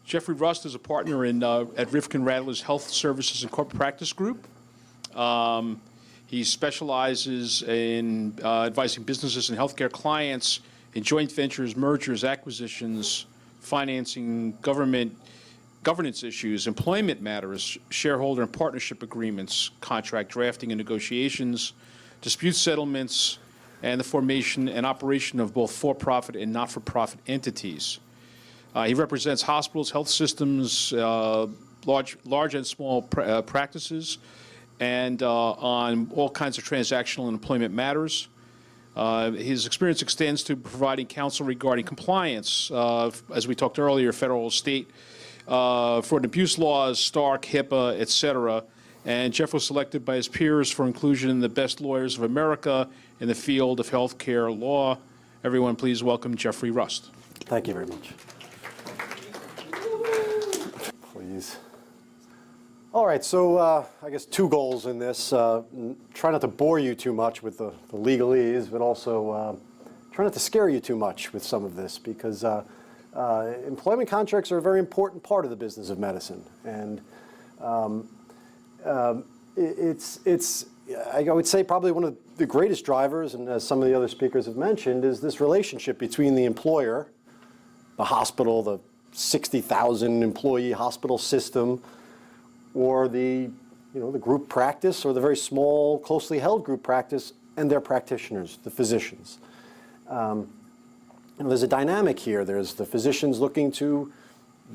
Jeffrey Rust is a partner at Rivkin Radler's Health Services and Corporate Practice Group. He specializes in advising businesses and healthcare clients in joint ventures, mergers, acquisitions, financing, governance issues, employment matters, shareholder and partnership agreements, contract drafting and negotiations, dispute settlements, and the formation and operation of both for-profit and not-for-profit entities. He represents hospitals, health systems, large and small practices, and on all kinds of transactional and employment matters. His experience extends to providing counsel regarding compliance, as we talked earlier, federal, state, fraud and abuse laws, Stark, HIPAA, et cetera. And Jeff was selected by his peers for inclusion in the best lawyers of America in the field of healthcare law. Everyone, please welcome Jeffrey Rust. Thank you very much. Please. All right, so I guess two goals in this. Try not to bore you too much with the legalese, but also try not to scare you too much with some of this, because employment contracts are a very important part of the business of medicine. And I would say probably one of the greatest drivers, and as some of the other speakers have mentioned, is this relationship between the employer, the hospital, the 60,000 employee hospital system, or the group practice, or the very small, closely held group practice, and their practitioners, the physicians. And there's a dynamic here. There's the physicians looking to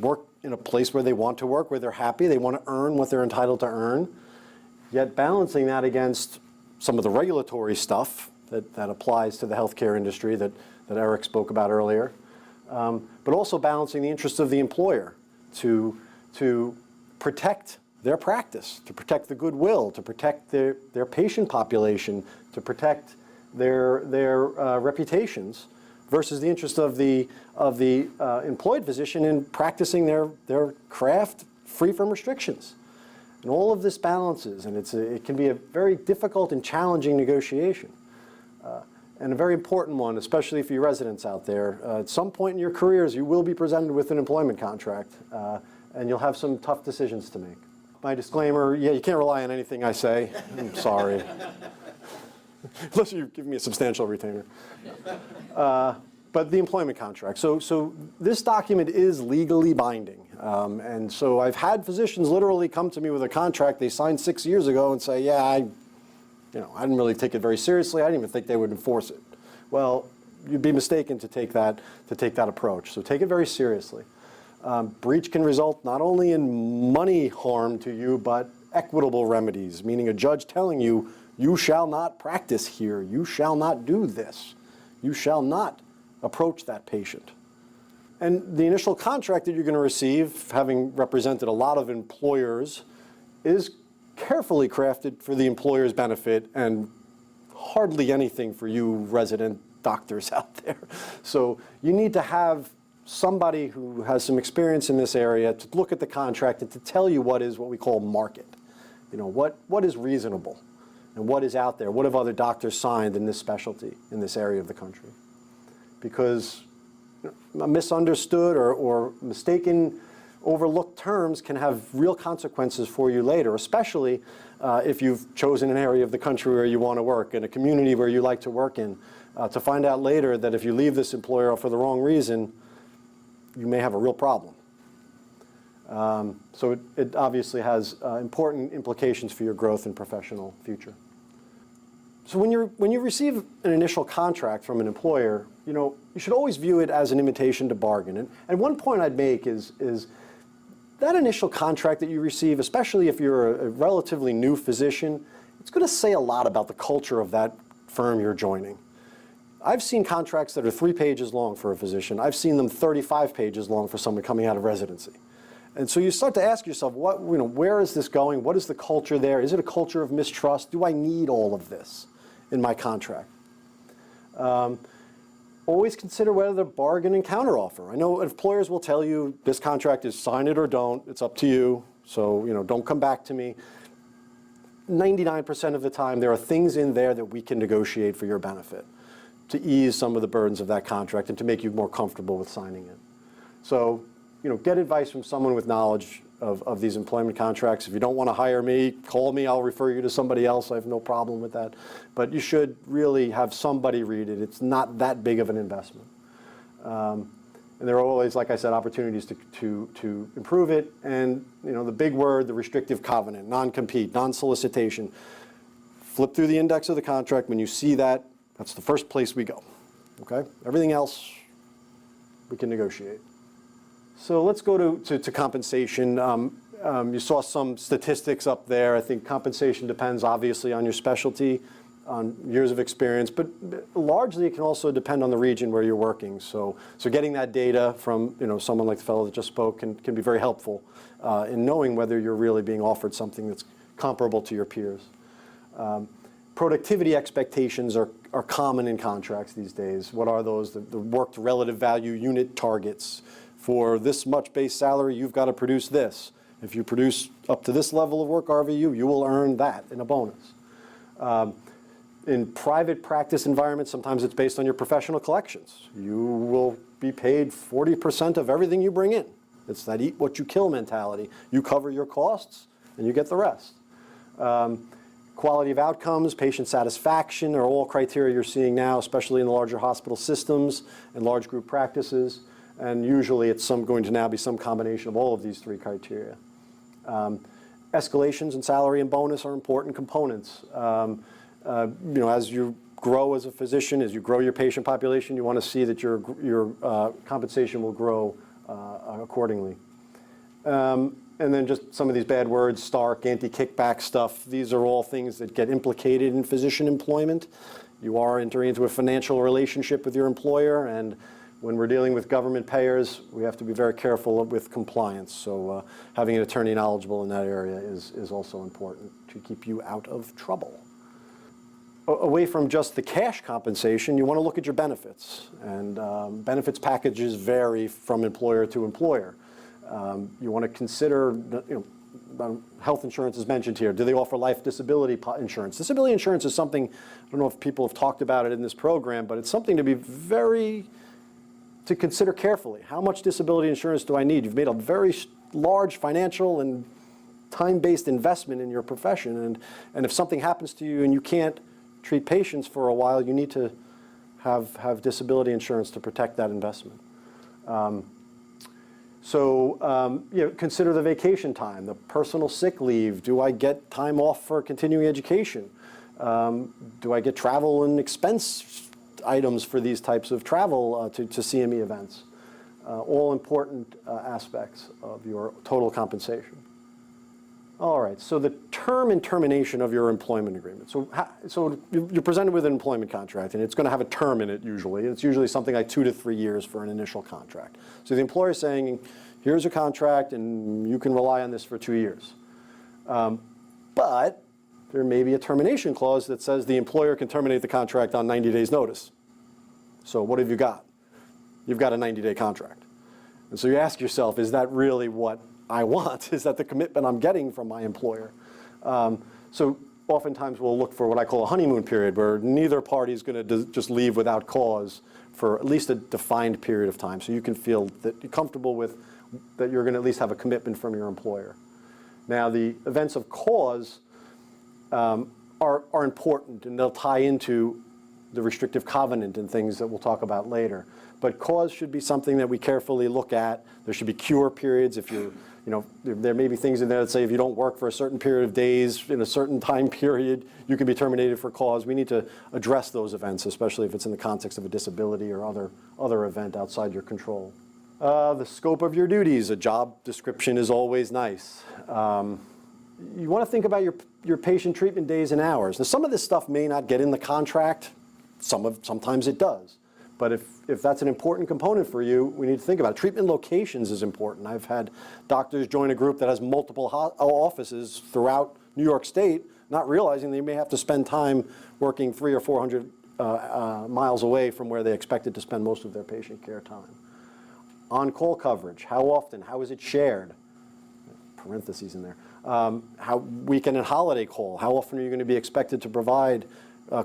work in a place where they want to work, where they're happy, they want to earn what they're entitled to earn, yet balancing that against some of the regulatory stuff that applies to the healthcare industry that Eric spoke about earlier, but also balancing the interests of the employer to protect their practice, to protect the goodwill, to protect their patient population, to protect their reputations, versus the interest of the employed physician in practicing their craft free from restrictions. And all of this balances, and it can be a very difficult and challenging negotiation. And a very important one, especially for your residents out there. At some point in your careers, you will be presented with an employment contract, and you'll have some tough decisions to make. My disclaimer, yeah, you can't rely on anything I say. I'm sorry. Unless you give me a substantial retainer. But the employment contract. So this document is legally binding. And so I've had physicians literally come to me with a contract they signed 6 years ago and say, yeah, I didn't really take it very seriously. I didn't even think they would enforce it. Well, you'd be mistaken to take that approach. So take it very seriously. Breach can result not only in money harm to you, but equitable remedies, meaning a judge telling you, you shall not practice here, you shall not do this, you shall not approach that patient. And the initial contract that you're going to receive, having represented a lot of employers, is carefully crafted for the employer's benefit and hardly anything for you resident doctors out there. So you need to have somebody who has some experience in this area to look at the contract and to tell you what we call market. What is reasonable and what is out there. What have other doctors signed in this specialty, in this area of the country? Because misunderstood or mistaken, overlooked terms can have real consequences for you later, especially if you've chosen an area of the country where you want to work, in a community where you like to work in, to find out later that if you leave this employer for the wrong reason, you may have a real problem. So it obviously has important implications for your growth and professional future. So when you receive an initial contract from an employer, you should always view it as an invitation to bargain. And one point I'd make is that initial contract that you receive, especially if you're a relatively new physician, it's going to say a lot about the culture of that firm you're joining. I've seen contracts that are 3 pages long for a physician. I've seen them 35 pages long for someone coming out of residency. And so you start to ask yourself, where is this going? What is the culture there? Is it a culture of mistrust? Do I need all of this in my contract? Always consider whether the bargain and counteroffer. I know employers will tell you this contract is sign it or don't. It's up to you. So don't come back to me. 99% of the time, there are things in there that we can negotiate for your benefit to ease some of the burdens of that contract and to make you more comfortable with signing it. So get advice from someone with knowledge of these employment contracts. If you don't want to hire me, call me. I'll refer you to somebody else. I have no problem with that. But you should really have somebody read it. It's not that big of an investment. And there are always, like I said, opportunities to improve it. And the big word, the restrictive covenant, non-compete, non-solicitation. Flip through the index of the contract. When you see that, that's the first place we go. Okay? Everything else, we can negotiate. So let's go to compensation. You saw some statistics up there. I think compensation depends obviously on your specialty, on years of experience, but largely it can also depend on the region where you're working. So getting that data from someone like the fellow that just spoke can be very helpful in knowing whether you're really being offered something that's comparable to your peers. Productivity expectations are common in contracts these days. What are those? The worked relative value unit targets. For this much base salary, you've got to produce this. If you produce up to this level of work RVU, you will earn that in a bonus. In private practice environments, sometimes it's based on your professional collections. You will be paid 40% of everything you bring in. It's that eat what you kill mentality. You cover your costs, and you get the rest. Quality of outcomes, patient satisfaction are all criteria you're seeing now, especially in the larger hospital systems and large group practices. And usually it's going to now be some combination of all of these three criteria. Escalations in salary and bonus are important components. As you grow as a physician, as you grow your patient population, you want to see that your compensation will grow accordingly. And then just some of these bad words, Stark, anti-kickback stuff, these are all things that get implicated in physician employment. You are entering into a financial relationship with your employer, and when we're dealing with government payers, we have to be very careful with compliance. So having an attorney knowledgeable in that area is also important to keep you out of trouble. Away from just the cash compensation, you want to look at your benefits. And benefits packages vary from employer to employer. You want to consider, health insurance is mentioned here. Do they offer life disability insurance? Disability insurance is something, I don't know if people have talked about it in this program, but it's something to consider carefully. How much disability insurance do I need? You've made a very large financial and time-based investment in your profession, and if something happens to you and you can't treat patients for a while, you need to have disability insurance to protect that investment. Consider the vacation time, the personal sick leave. Do I get time off for continuing education? Do I get travel and expense items for these types of travel to CME events? All important aspects of your total compensation. All right, so the term and termination of your employment agreement. So you're presented with an employment contract, and it's going to have a term in it usually. It's usually something like 2 to 3 years for an initial contract. So the employer is saying, here's a contract, and you can rely on this for 2 years. But there may be a termination clause that says the employer can terminate the contract on 90 days' notice. So what have you got? You've got a 90-day contract. And so you ask yourself, is that really what I want? Is that the commitment I'm getting from my employer? So oftentimes we'll look for what I call a honeymoon period, where neither party is going to just leave without cause for at least a defined period of time. So you can feel that you're comfortable with that you're going to at least have a commitment from your employer. Now, the events of cause are important, and they'll tie into the restrictive covenant and things that we'll talk about later. But cause should be something that we carefully look at. There should be cure periods. If there may be things in there that say if you don't work for a certain period of days in a certain time period, you can be terminated for cause. We need to address those events, especially if it's in the context of a disability or other event outside your control. The scope of your duties. A job description is always nice. You want to think about your patient treatment days and hours. Now, some of this stuff may not get in the contract. Sometimes it does. But if that's an important component for you, we need to think about it. Treatment locations is important. I've had doctors join a group that has multiple offices throughout New York State, not realizing they may have to spend time working 300 or 400 miles away from where they expected to spend most of their patient care time. On-call coverage, how often? How is it shared? Parentheses in there. How weekend and holiday call, how often are you going to be expected to provide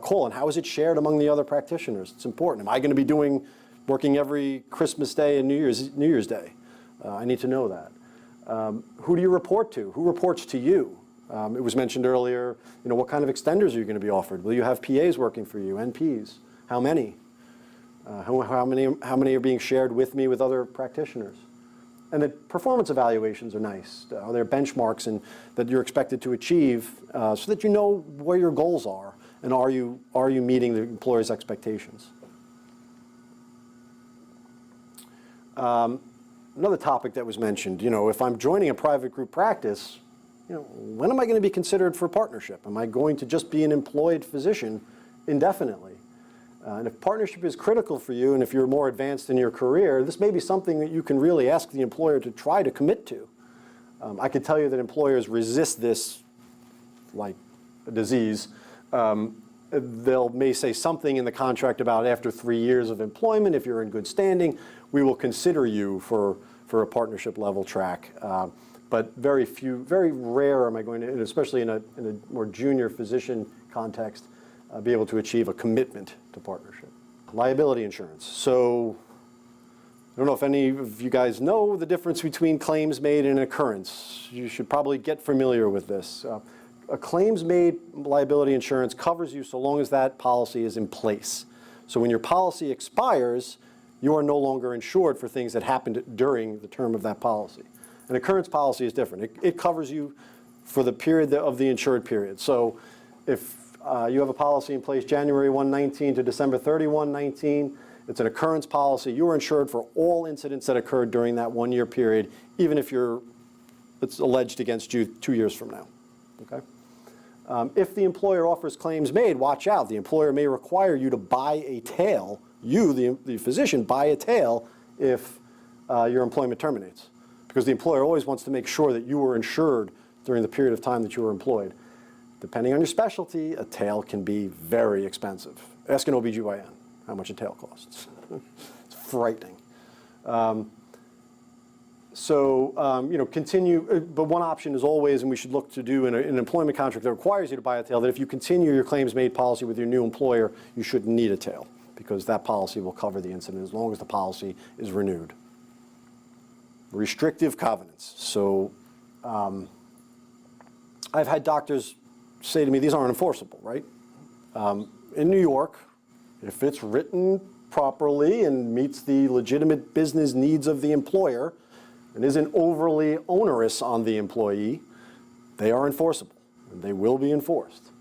call, and how is it shared among the other practitioners? It's important. Am I going to be working every Christmas Day and New Year's Day? I need to know that. Who do you report to? Who reports to you? It was mentioned earlier, what kind of extenders are you going to be offered? Will you have PAs working for you, NPs? How many? How many are being shared with me with other practitioners? And the performance evaluations are nice. Are there benchmarks that you're expected to achieve so that you know where your goals are, and are you meeting the employer's expectations? Another topic that was mentioned, if I'm joining a private group practice, when am I going to be considered for partnership? Am I going to just be an employed physician indefinitely? And if partnership is critical for you, and if you're more advanced in your career, this may be something that you can really ask the employer to try to commit to. I can tell you that employers resist this like a disease. They'll may say something in the contract about after 3 years of employment, if you're in good standing, we will consider you for a partnership level track. But very rare am I going to, and especially in a more junior physician context, be able to achieve a commitment to partnership. Liability insurance. So I don't know if any of you guys know the difference between claims made and occurrence. You should probably get familiar with this. A claims-made liability insurance covers you so long as that policy is in place. So when your policy expires, you are no longer insured for things that happened during the term of that policy. An occurrence policy is different. It covers you for the period of the insured period. So if you have a policy in place January 1/19 to December 31/19, it's an occurrence policy. You are insured for all incidents that occurred during that 1 year period, even if it's alleged against you 2 years from now. Okay? If the employer offers claims made, watch out. The employer may require you to buy a tail. You, the physician, buy a tail if your employment terminates. Because the employer always wants to make sure that you were insured during the period of time that you were employed. Depending on your specialty, a tail can be very expensive. Ask an OBGYN how much a tail costs. It's frightening. Continue, but one option is always, and we should look to do in an employment contract that requires you to buy a tail, that if you continue your claims-made policy with your new employer, you shouldn't need a tail, because that policy will cover the incident as long as the policy is renewed. Restrictive covenants. So I've had doctors say to me, these aren't enforceable, right? In New York, if it's written properly and meets the legitimate business needs of the employer and isn't overly onerous on the employee, they are enforceable, and they will be enforced.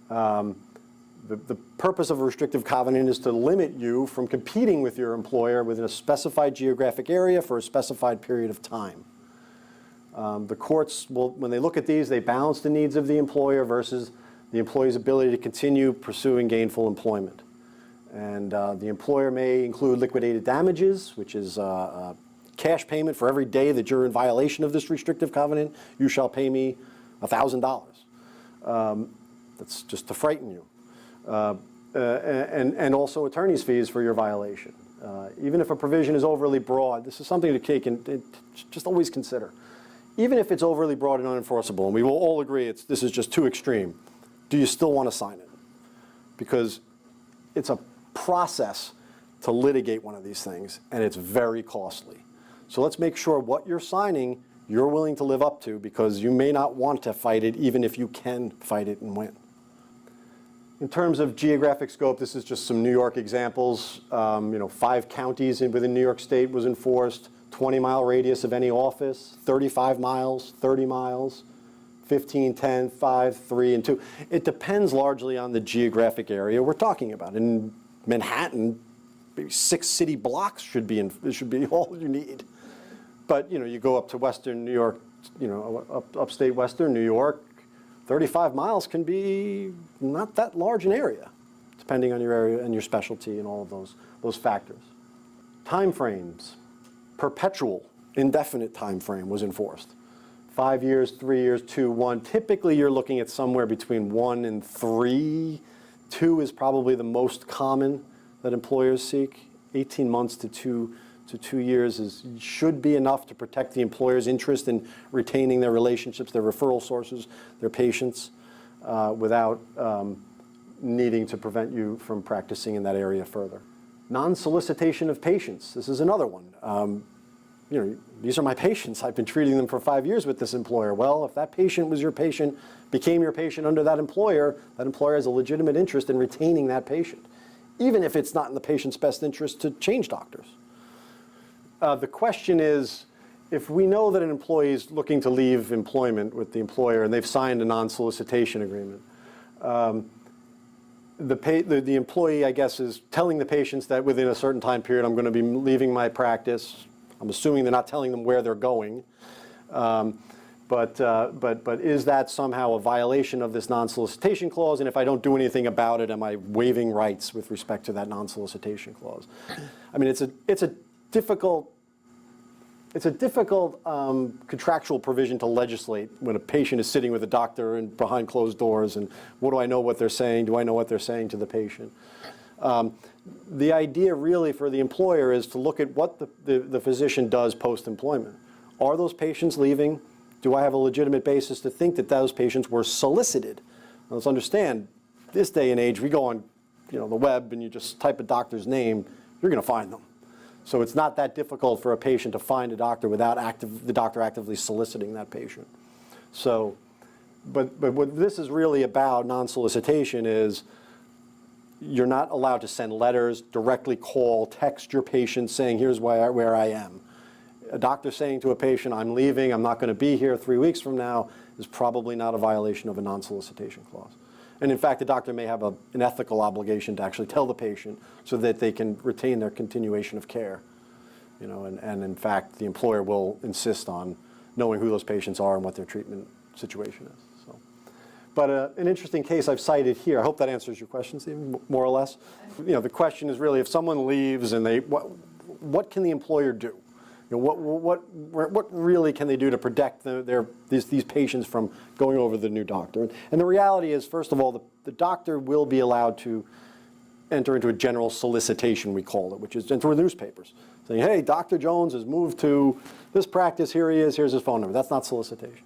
The purpose of a restrictive covenant is to limit you from competing with your employer within a specified geographic area for a specified period of time. The courts will, when they look at these, they balance the needs of the employer versus the employee's ability to continue pursuing gainful employment. And the employer may include liquidated damages, which is cash payment for every day that you're in violation of this restrictive covenant. You shall pay me $1,000. That's just to frighten you. And also attorney's fees for your violation. Even if a provision is overly broad, this is something to take and just always consider. Even if it's overly broad and unenforceable, and we will all agree this is just too extreme, do you still want to sign it? Because it's a process to litigate one of these things, and it's very costly. So let's make sure what you're signing, you're willing to live up to, because you may not want to fight it, even if you can fight it and win. In terms of geographic scope, this is just some New York examples. 5 counties within New York State was enforced, 20-mile radius of any office, 35 miles, 30 miles, 15, 10, 5, 3, and 2. It depends largely on the geographic area we're talking about. In Manhattan, maybe 6 city blocks should be all you need. But you go up to Western New York, upstate Western New York, 35 miles can be not that large an area, depending on your area and your specialty and all of those factors. Time frames. Perpetual, indefinite time frame was enforced. 5 years, 3 years, 2, 1. Typically, you're looking at somewhere between 1 and 3. 2 is probably the most common that employers seek. 18 months to 2 years should be enough to protect the employer's interest in retaining their relationships, their referral sources, their patients, without needing to prevent you from practicing in that area further. Non-solicitation of patients. This is another one. these are my patients. I've been treating them for 5 years with this employer. Well, if that patient was your patient, became your patient under that employer has a legitimate interest in retaining that patient, even if it's not in the patient's best interest to change doctors. The question is, if we know that an employee is looking to leave employment with the employer and they've signed a non-solicitation agreement, the employee, I guess, is telling the patients that within a certain time period I'm going to be leaving my practice. I'm assuming they're not telling them where they're going. But is that somehow a violation of this non-solicitation clause? And if I don't do anything about it, am I waiving rights with respect to that non-solicitation clause? I mean, it's a difficult contractual provision to legislate when a patient is sitting with a doctor and behind closed doors, and what do I know what they're saying? Do I know what they're saying to the patient? The idea really for the employer is to look at what the physician does post-employment. Are those patients leaving? Do I have a legitimate basis to think that those patients were solicited? Now, let's understand, this day and age, we go on the web and you just type a doctor's name, you're going to find them. So it's not that difficult for a patient to find a doctor without the doctor actively soliciting that patient. So, but what this is really about, non-solicitation, is you're not allowed to send letters, directly call, text your patient saying, here's where I am. A doctor saying to a patient, I'm leaving, I'm not going to be here 3 weeks from now, is probably not a violation of a non-solicitation clause. And in fact, the doctor may have an ethical obligation to actually tell the patient so that they can retain their continuation of care. And in fact, the employer will insist on knowing who those patients are and what their treatment situation is. So, but an interesting case I've cited here, I hope that answers your question, Stephen, more or less. The question is really, if someone leaves and what can the employer do? What really can they do to protect these patients from going over to the new doctor? And the reality is, first of all, the doctor will be allowed to enter into a general solicitation, we call it, which is through newspapers, saying, hey, Dr. Jones has moved to this practice, here he is, here's his phone number. That's not solicitation.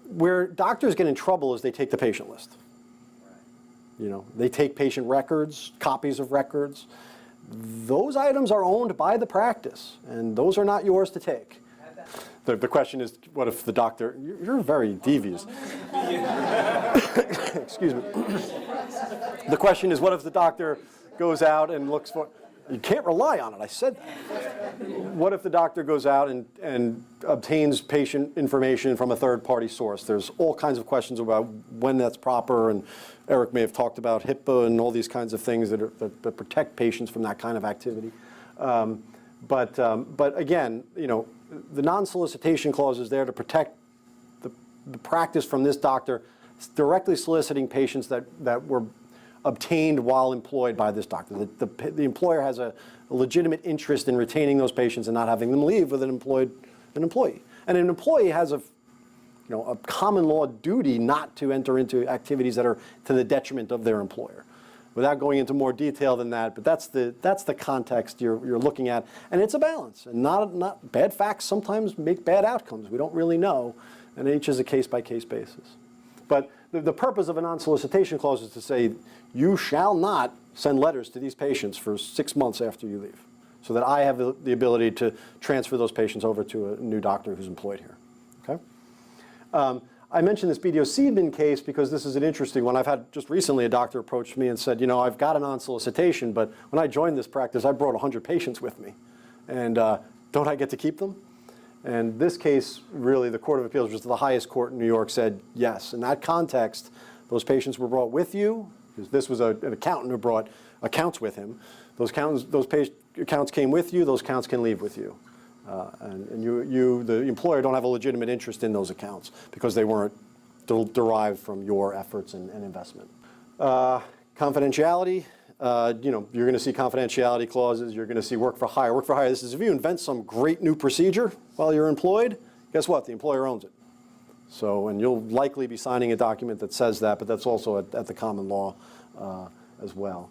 Where doctors get in trouble is they take the patient list. They take patient records, copies of records. Those items are owned by the practice, and those are not yours to take. The question is, what if the doctor, you're very devious. Excuse me. The question is, what if the doctor goes out and looks for, you can't rely on it, I said that. What if the doctor goes out and obtains patient information from a third-party source? There's all kinds of questions about when that's proper, and Eric may have talked about HIPAA and all these kinds of things that protect patients from that kind of activity. But again, the non-solicitation clause is there to protect the practice from this doctor directly soliciting patients that were obtained while employed by this doctor. The employer has a legitimate interest in retaining those patients and not having them leave with an employee. And an employee has a common law duty not to enter into activities that are to the detriment of their employer. Without going into more detail than that, but that's the context you're looking at, and it's a balance. And not bad facts sometimes make bad outcomes. We don't really know, and each is a case-by-case basis. But the purpose of a non-solicitation clause is to say you shall not send letters to these patients for 6 months after you leave, so that I have the ability to transfer those patients over to a new doctor who's employed here. Okay. I mentioned this BDO Seidman case because this is an interesting one. I've had just recently a doctor approach me and said, I've got a non-solicitation, but when I joined this practice, I brought 100 patients with me. And don't I get to keep them? And this case, really, the Court of Appeals, which is the highest court in New York, said yes. In that context, those patients were brought with you, because this was an accountant who brought accounts with him. Those accounts came with you, those accounts can leave with you. And you, the employer, don't have a legitimate interest in those accounts because they weren't derived from your efforts and investment. Confidentiality, you're going to see confidentiality clauses. You're going to see work for hire. Work for hire, this is if you invent some great new procedure while you're employed, guess what? The employer owns it. So, and you'll likely be signing a document that says that, but that's also at the common law as well.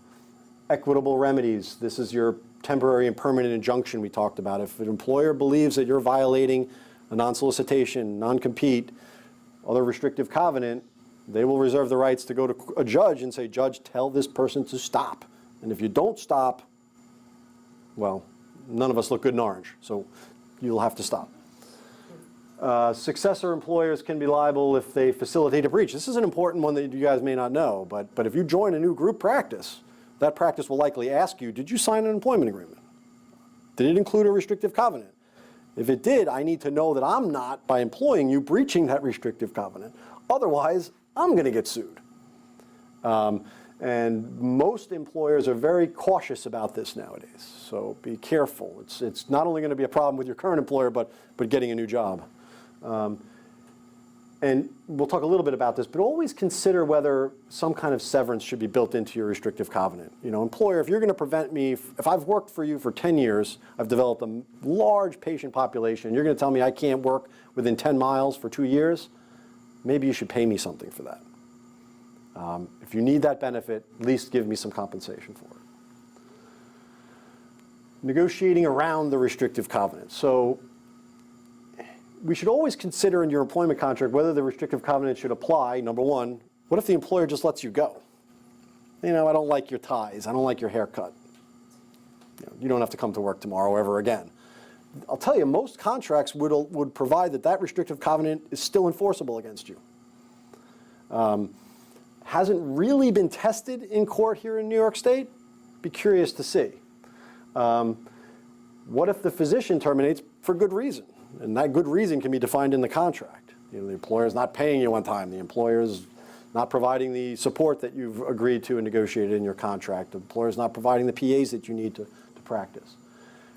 Equitable remedies, this is your temporary and permanent injunction we talked about. If an employer believes that you're violating a non-solicitation, non-compete, other restrictive covenant, they will reserve the rights to go to a judge and say, Judge, tell this person to stop. And if you don't stop, well, none of us look good in orange. So you'll have to stop. Successor employers can be liable if they facilitate a breach. This is an important one that you guys may not know, but if you join a new group practice, that practice will likely ask you, did you sign an employment agreement? Did it include a restrictive covenant? If it did, I need to know that I'm not, by employing you, breaching that restrictive covenant. Otherwise, I'm going to get sued. And most employers are very cautious about this nowadays, so be careful. It's not only going to be a problem with your current employer, but getting a new job. And we'll talk a little bit about this, but always consider whether some kind of severance should be built into your restrictive covenant. You know, employer, if you're going to prevent me, if I've worked for you for 10 years, I've developed a large patient population, you're going to tell me I can't work within 10 miles for 2 years, maybe you should pay me something for that. If you need that benefit, at least give me some compensation for it. Negotiating around the restrictive covenant. So we should always consider in your employment contract whether the restrictive covenant should apply. Number one, what if the employer just lets you go? You know, I don't like your ties. I don't like your haircut. You don't have to come to work tomorrow ever again. I'll tell you, most contracts would provide that restrictive covenant is still enforceable against you. Hasn't really been tested in court here in New York State. Be curious to see. What if the physician terminates for good reason? And that good reason can be defined in the contract. You know, the employer is not paying you on time. The employer is not providing the support that you've agreed to and negotiated in your contract. The employer is not providing the PAs that you need to practice.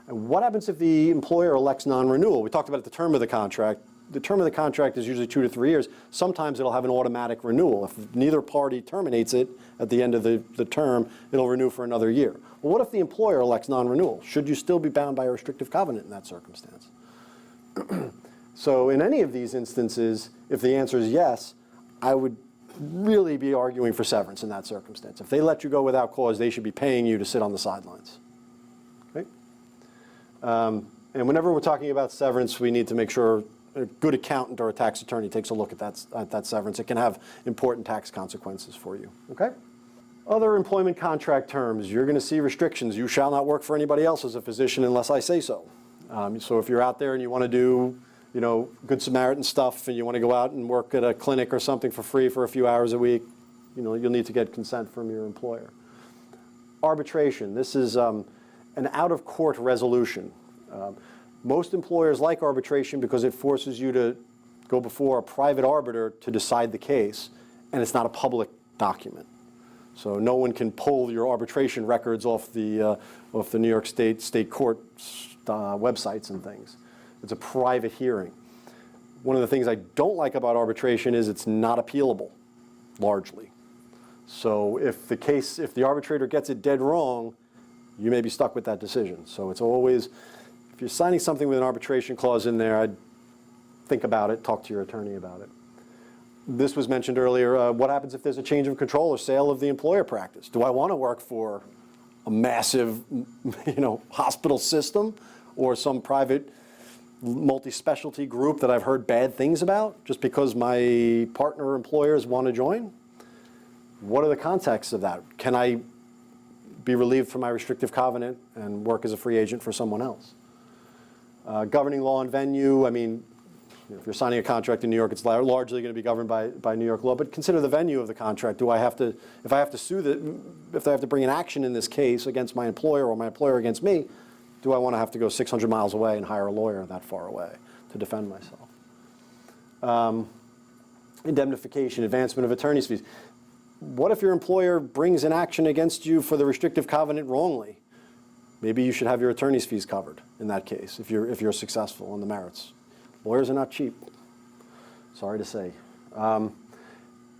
And what happens if the employer elects non-renewal? We talked about the term of the contract. The term of the contract is usually 2 to 3 years. Sometimes it'll have an automatic renewal. If neither party terminates it at the end of the term, it'll renew for another year. Well, what if the employer elects non-renewal? Should you still be bound by a restrictive covenant in that circumstance? So in any of these instances, if the answer is yes, I would really be arguing for severance in that circumstance. If they let you go without cause, they should be paying you to sit on the sidelines. Okay? And whenever we're talking about severance, we need to make sure a good accountant or a tax attorney takes a look at that severance. It can have important tax consequences for you. Okay? Other employment contract terms, you're going to see restrictions. You shall not work for anybody else as a physician unless I say so. So if you're out there and you want to do, you know, Good Samaritan stuff and you want to go out and work at a clinic or something for free for a few hours a week, you know, you'll need to get consent from your employer. Arbitration. This is an out-of-court resolution. Most employers like arbitration because it forces you to go before a private arbiter to decide the case, and it's not a public document. So no one can pull your arbitration records off the New York State court websites and things. It's a private hearing. One of the things I don't like about arbitration is it's not appealable, largely. So if the arbitrator gets it dead wrong, you may be stuck with that decision. So it's always, if you're signing something with an arbitration clause in there, I'd think about it, talk to your attorney about it. This was mentioned earlier. What happens if there's a change of control or sale of the employer practice? Do I want to work for a massive, hospital system or some private multi-specialty group that I've heard bad things about just because my partner employers want to join? What are the contexts of that? Can I be relieved from my restrictive covenant and work as a free agent for someone else? Governing law and venue, I mean, if you're signing a contract in New York, it's largely going to be governed by New York law, but consider the venue of the contract. If I have to if I have to bring an action in this case against my employer or my employer against me, do I want to have to go 600 miles away and hire a lawyer that far away to defend myself? Indemnification, advancement of attorney's fees. What if your employer brings an action against you for the restrictive covenant wrongly? Maybe you should have your attorney's fees covered in that case if you're successful on the merits. Lawyers are not cheap, sorry to say.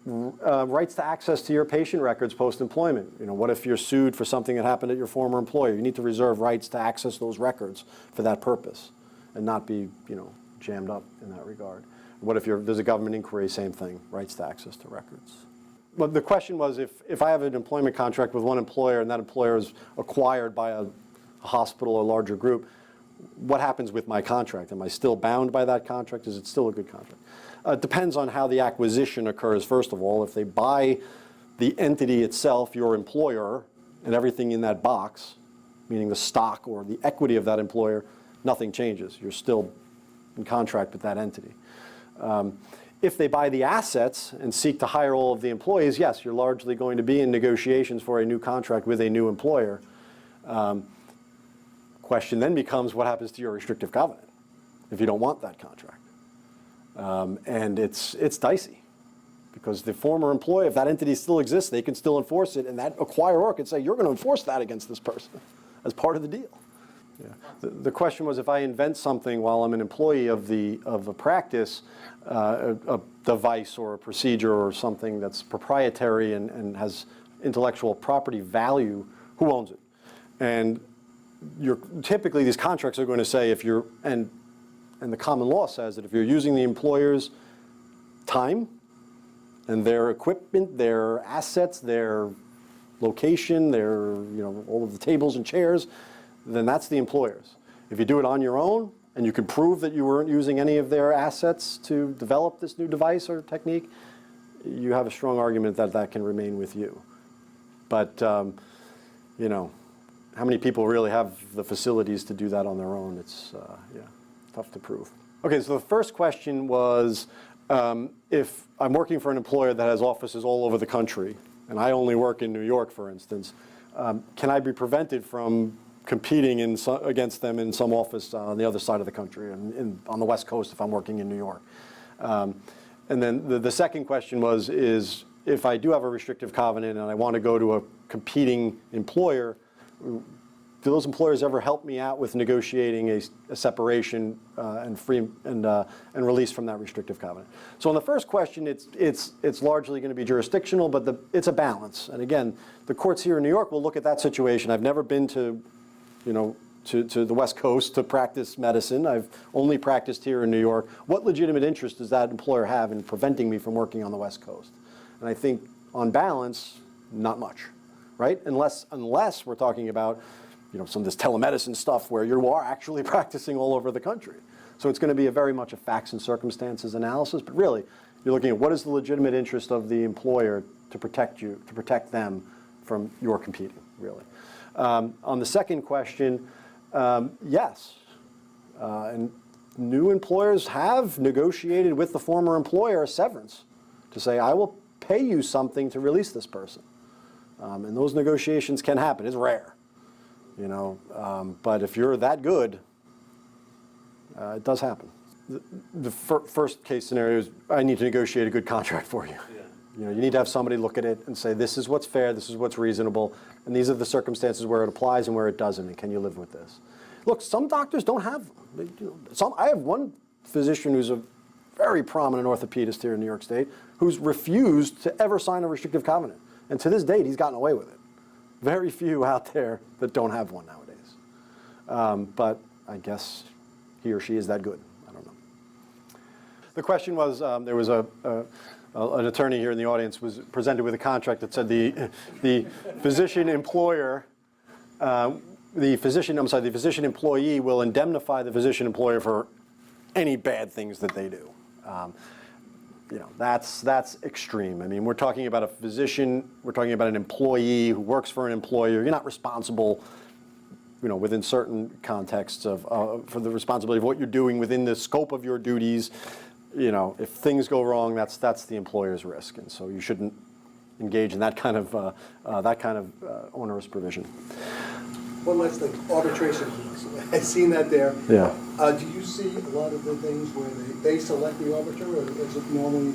Rights to access to your patient records post-employment. What if you're sued for something that happened at your former employer? You need to reserve rights to access those records for that purpose and not be, jammed up in that regard. What if there's a government inquiry, same thing, rights to access to records. But the question was, if I have an employment contract with one employer and that employer is acquired by a hospital or larger group, what happens with my contract? Am I still bound by that contract? Is it still a good contract? It depends on how the acquisition occurs, first of all. If they buy the entity itself, your employer, and everything in that box, meaning the stock or the equity of that employer, nothing changes. You're still in contract with that entity. If they buy the assets and seek to hire all of the employees, yes, you're largely going to be in negotiations for a new contract with a new employer. Question then becomes, what happens to your restrictive covenant if you don't want that contract? And it's dicey, because the former employee, if that entity still exists, they can still enforce it, and that acquirer can say, you're going to enforce that against this person as part of the deal. Yeah. The question was, if I invent something while I'm an employee of a practice, a device or a procedure or something that's proprietary and has intellectual property value, who owns it? And typically these contracts are going to say, if you're, and the common law says that if you're using the employer's time and their equipment, their assets, their location, their, all of the tables and chairs, then that's the employer's. If you do it on your own and you can prove that you weren't using any of their assets to develop this new device or technique, you have a strong argument that that can remain with you. But, how many people really have the facilities to do that on their own? It's, tough to prove. Okay, so the first question was, if I'm working for an employer that has offices all over the country, and I only work in New York, for instance, can I be prevented from competing against them in some office on the other side of the country, on the West Coast if I'm working in New York? And then the second question is if I do have a restrictive covenant and I want to go to a competing employer, do those employers ever help me out with negotiating a separation and release from that restrictive covenant? So on the first question, it's largely going to be jurisdictional, but it's a balance. And again, the courts here in New York will look at that situation. I've never been to the West Coast to practice medicine. I've only practiced here in New York. What legitimate interest does that employer have in preventing me from working on the West Coast? And I think on balance, not much, right? Unless we're talking about some of this telemedicine stuff where you are actually practicing all over the country. So it's going to be very much a facts and circumstances analysis, but really, you're looking at what is the legitimate interest of the employer to protect them from your competing, really. On the second question, yes. And new employers have negotiated with the former employer a severance to say, I will pay you something to release this person. And those negotiations can happen. It's rare. But if you're that good, it does happen. The first case scenario is, I need to negotiate a good contract for you. Yeah. You need to have somebody look at it and say, this is what's fair, this is what's reasonable, and these are the circumstances where it applies and where it doesn't, and can you live with this? Look, some doctors don't have them. I have one physician who's a very prominent orthopedist here in New York State who's refused to ever sign a restrictive covenant. And to this date, he's gotten away with it. Very few out there that don't have one nowadays. But I guess he or she is that good. I don't know. The question was, there was an attorney here in the audience was presented with a contract that said the physician employer, the physician employee will indemnify the physician employer for any bad things that they do. That's extreme. I mean, we're talking about a physician, we're talking about an employee who works for an employer. You're not responsible, within certain contexts for the responsibility of what you're doing within the scope of your duties. If things go wrong, that's the employer's risk, and so you shouldn't engage in that kind of onerous provision. One last thing, arbitration. I've seen that there. Yeah. Do you see a lot of the things where they select the arbiter, or is it normally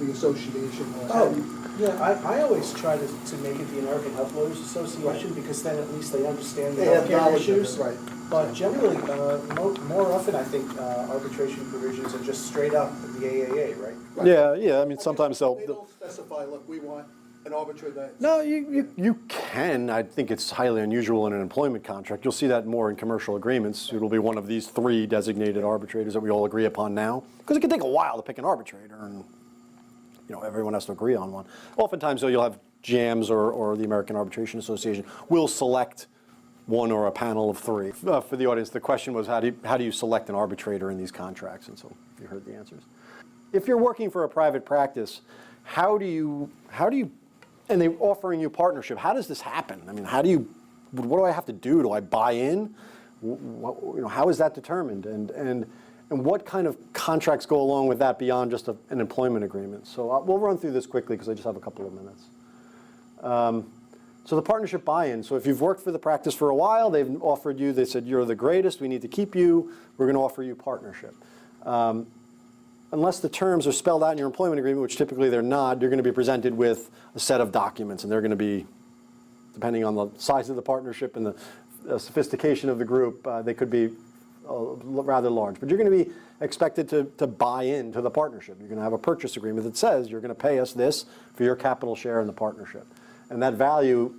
the association? I always try to make it the American Health Lawyers Association, because then at least they understand the They have healthcare knowledge of issues. it, right. But generally, more often, I think arbitration provisions are just straight up the AAA, right? Yeah. I mean, sometimes they don't specify. Look, we want an arbitrator that. No, you can. I think it's highly unusual in an employment contract. You'll see that more in commercial agreements. It'll be one of these 3 designated arbitrators that we all agree upon now, because it can take a while to pick an arbitrator, and everyone has to agree on one. Oftentimes, though, you'll have GAMS or the American Arbitration Association will select one or a panel of 3. For the audience, the question was, how do you select an arbitrator in these contracts? And so you heard the answers. If you're working for a private practice, how do you, and they're offering you partnership, how does this happen? I mean, what do I have to do? Do I buy in? How is that determined? And what kind of contracts go along with that beyond just an employment agreement? So we'll run through this quickly because I just have a couple of minutes. So the partnership buy-in. So if you've worked for the practice for a while, they've offered you, they said, you're the greatest, we need to keep you, we're going to offer you partnership. Unless the terms are spelled out in your employment agreement, which typically they're not, you're going to be presented with a set of documents, and they're going to be, depending on the size of the partnership and the sophistication of the group, they could be rather large. But you're going to be expected to buy into the partnership. You're going to have a purchase agreement that says you're going to pay us this for your capital share in the partnership. And that value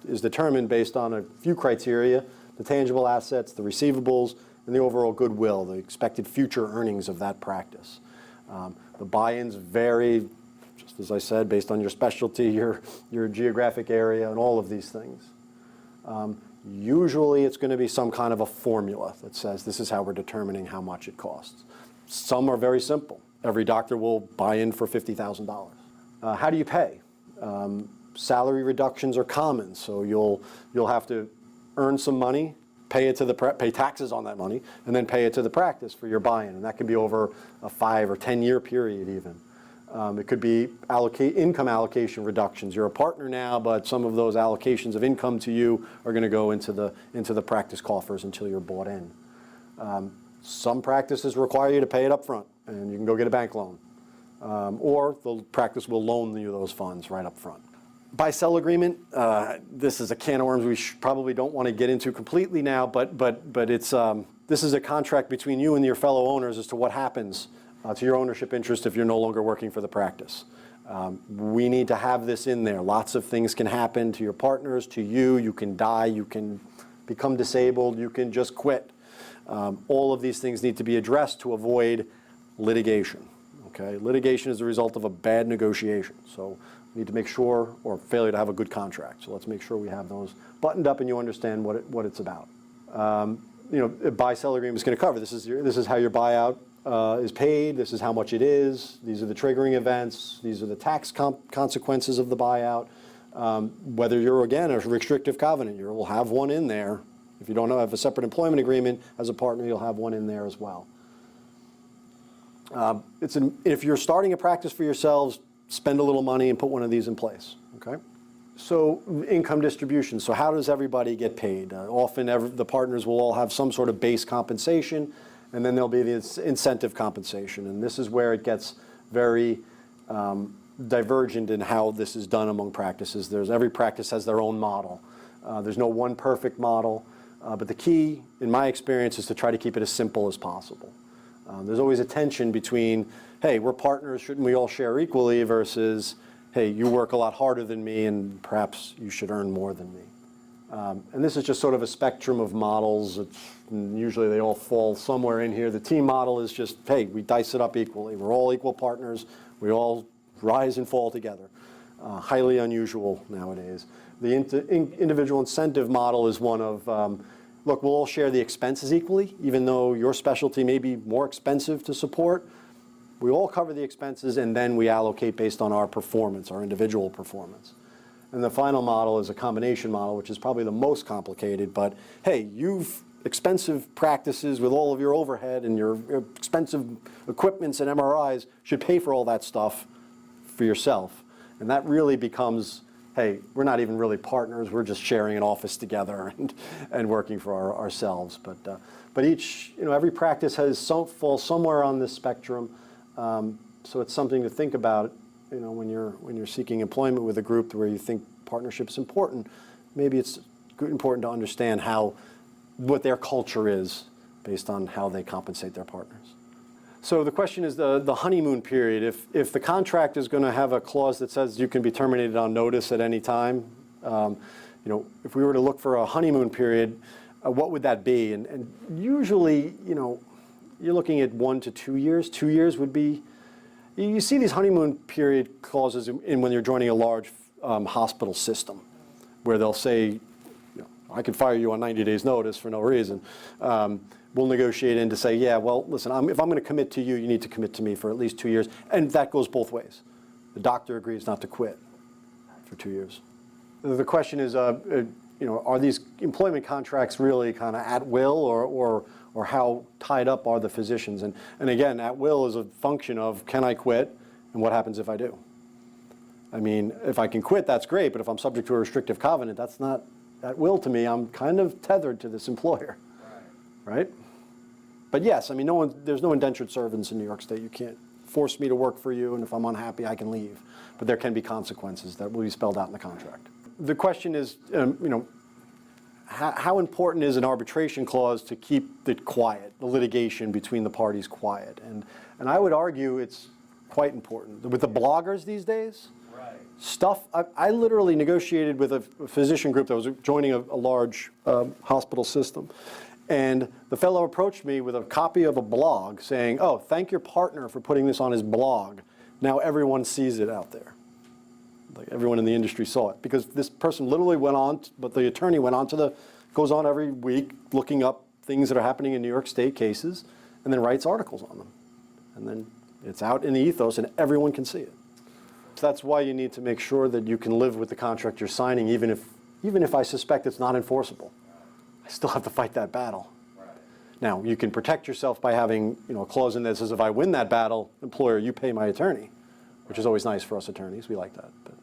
is determined based on a few criteria: the tangible assets, the receivables, and the overall goodwill, the expected future earnings of that practice. The buy-ins vary, just as I said, based on your specialty, your geographic area, and all of these things. Usually it's going to be some kind of a formula that says this is how we're determining how much it costs. Some are very simple. Every doctor will buy in for $50,000. How do you pay? Salary reductions are common, so you'll have to earn some money, pay taxes on that money, and then pay it to the practice for your buy-in, and that can be over a 5 or 10-year period even. It could be income allocation reductions. You're a partner now, but some of those allocations of income to you are going to go into the practice coffers until you're bought in. Some practices require you to pay it up front, and you can go get a bank loan, or the practice will loan you those funds right up front. Buy-sell agreement, this is a can of worms we probably don't want to get into completely now, but it's, this is a contract between you and your fellow owners as to what happens to your ownership interest if you're no longer working for the practice. We need to have this in there. Lots of things can happen to your partners, to you. You can die, you can become disabled, you can just quit. All of these things need to be addressed to avoid litigation. Okay? Litigation is the result of a bad negotiation. So we need to make sure, or failure to have a good contract. So let's make sure we have those buttoned up and you understand what it's about. A buy-sell agreement is going to cover this is how your buyout is paid. This is how much it is. These are the triggering events. These are the tax consequences of the buyout. Whether you're, again, a restrictive covenant, you'll have one in there. If you don't have a separate employment agreement as a partner, you'll have one in there as well. If you're starting a practice for yourselves, spend a little money and put one of these in place. Okay. So income distribution. So how does everybody get paid? Often the partners will all have some sort of base compensation, and then there'll be the incentive compensation. And this is where it gets very divergent in how this is done among practices. Every practice has their own model. There's no one perfect model, but the key, in my experience, is to try to keep it as simple as possible. There's always a tension between, hey, we're partners, shouldn't we all share equally, versus, hey, you work a lot harder than me and perhaps you should earn more than me. And this is just sort of a spectrum of models. Usually they all fall somewhere in here. The team model is just, hey, we dice it up equally. We're all equal partners. We all rise and fall together. Highly unusual nowadays. The individual incentive model is one of, look, we'll all share the expenses equally, even though your specialty may be more expensive to support. We all cover the expenses, and then we allocate based on our performance, our individual performance. And the final model is a combination model, which is probably the most complicated, but hey, you've expensive practices with all of your overhead and your expensive equipments and MRIs should pay for all that stuff for yourself. And that really becomes, hey, we're not even really partners, we're just sharing an office together and working for ourselves. But every practice falls somewhere on this spectrum. So it's something to think about, when you're seeking employment with a group where you think partnership is important. Maybe it's important to understand what their culture is based on how they compensate their partners. So the question is the honeymoon period. If the contract is going to have a clause that says you can be terminated on notice at any time, if we were to look for a honeymoon period, what would that be? And usually, you're looking at 1 to 2 years. 2 years would be, you see these honeymoon period clauses when you're joining a large hospital system, where they'll say, I can fire you on 90 days notice for no reason. We'll negotiate in to say, yeah, well, listen, if I'm going to commit to you, you need to commit to me for at least 2 years. And that goes both ways. The doctor agrees not to quit for 2 years. The question is, are these employment contracts really kind of at will, or how tied up are the physicians? And again, at will is a function of, can I quit, and what happens if I do? I mean, if I can quit, that's great, but if I'm subject to a restrictive covenant, that's not at will to me. I'm kind of tethered to this employer, right? But yes, I mean, there's no indentured servants in New York State. You can't force me to work for you, and if I'm unhappy, I can leave. But there can be consequences that will be spelled out in the contract. The question is, how important is an arbitration clause to keep it quiet, the litigation between the parties quiet? And I would argue it's quite important. With the bloggers these days, I literally negotiated with a physician group that was joining a large hospital system. And the fellow approached me with a copy of a blog saying, oh, thank your partner for putting this on his blog. Now everyone sees it out there. Like everyone in the industry saw it. Because this person literally went on, but the attorney went on goes on every week looking up things that are happening in New York State cases, and then writes articles on them. And then it's out in the ethos and everyone can see it. So that's why you need to make sure that you can live with the contract you're signing, even if I suspect it's not enforceable. I still have to fight that battle. Now, you can protect yourself by having a clause in there that says, if I win that battle, employer, you pay my attorney, which is always nice for us attorneys. We like that. But.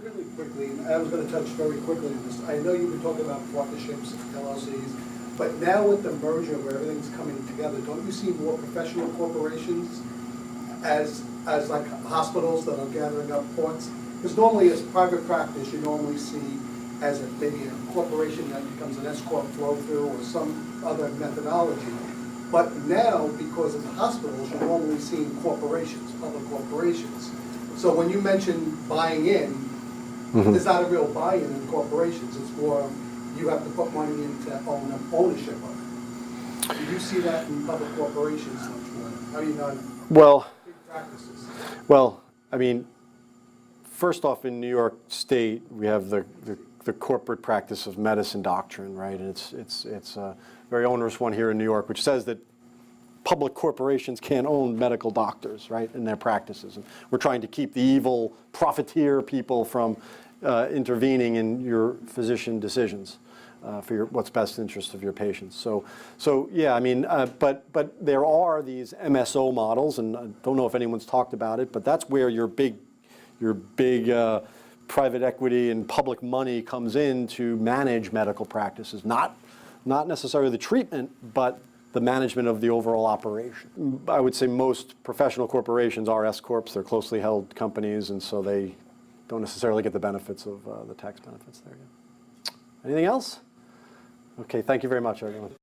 Really quickly, and I was going to touch very quickly on this. I know you've been talking about partnerships, LLCs, but now with the merger where everything's coming together, don't you see more professional corporations as like hospitals that are gathering up courts? Because normally as private practice, you normally see as maybe a corporation that becomes an S-corp flow-through or some other methodology. But now, because of the hospitals, you're normally seeing corporations, public corporations. So when you mention buying in, there's not a real buy-in in corporations. It's more you have to put money into ownership of it. Do you see that in public corporations much more? I mean, big practices. Well, I mean, first off, in New York State, we have the corporate practice of medicine doctrine, right? And it's a very onerous one here in New York, which says that public corporations can't own medical doctors, right, in their practices. And we're trying to keep the evil profiteer people from intervening in your physician decisions for what's best interest of your patients. So yeah, I mean, but there are these MSO models, and I don't know if anyone's talked about it, but that's where your big private equity and public money comes in to manage medical practices, not necessarily the treatment, but the management of the overall operation. I would say most professional corporations are S-corps. They're closely held companies, and so they don't necessarily get the benefits of the tax benefits there. Anything else? Okay, thank you very much, everyone.